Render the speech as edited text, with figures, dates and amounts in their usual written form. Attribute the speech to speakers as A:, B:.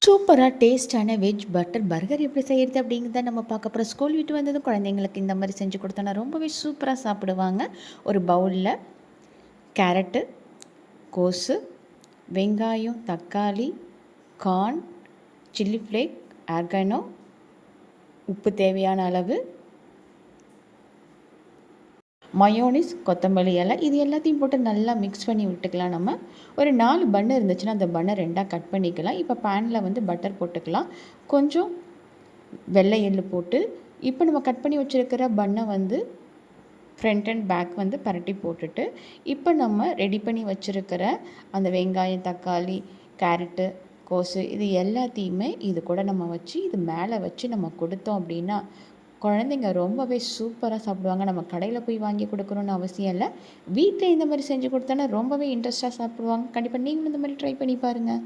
A: சூப்பராக டேஸ்ட்டான veg butter burger எப்படி செய்கிறது அப்படிங்கிறத நம்ம பார்க்க போகிறோம். ஸ்கூல் விட்டு வந்ததும் குழந்தைங்களுக்கு இந்த மாதிரி செஞ்சு கொடுத்தோன்னா ரொம்பவே சூப்பராக சாப்பிடுவாங்க. ஒரு பவுலில் கேரட்டு, கோஸு, வெங்காயம், தக்காளி, கார்ன், சில்லி ஃப்ளேக், ஆர்கானோ, உப்பு தேவையான அளவு, மயோனிஸ், கொத்தமல்லி இலை, இது எல்லாத்தையும் போட்டு நல்லா மிக்ஸ் பண்ணி விட்டுக்கலாம். நம்ம ஒரு 4 பன்னு இருந்துச்சுன்னா அந்த பன்னை 2ஆக கட் பண்ணிக்கலாம். இப்போ பேனில் வந்து பட்டர் போட்டுக்கலாம். கொஞ்சம் வெள்ளை எள்ளு போட்டு இப்போ நம்ம கட் பண்ணி வச்சுருக்கிற பன்னை வந்து ஃப்ரண்ட் அண்ட் பேக் வந்து பரட்டி போட்டுட்டு, இப்போ நம்ம ரெடி பண்ணி வச்சுருக்கிற அந்த வெங்காயம், தக்காளி, கேரட்டு, கோஸு இது எல்லாத்தையுமே இது கூட நம்ம வச்சு இது மேலே வச்சு நம்ம கொடுத்தோம் அப்படின்னா குழந்தைங்க ரொம்பவே சூப்பராக சாப்பிடுவாங்க. நம்ம கடையில் போய் வாங்கி கொடுக்கணுன்னு அவசியம் இல்லை. வீட்டில் இந்த மாதிரி செஞ்சு கொடுத்தோன்னா ரொம்பவே இன்ட்ரெஸ்ட்டாக சாப்பிடுவாங்க. கண்டிப்பாக நீங்களும் இந்த மாதிரி ட்ரை பண்ணி பாருங்கள்.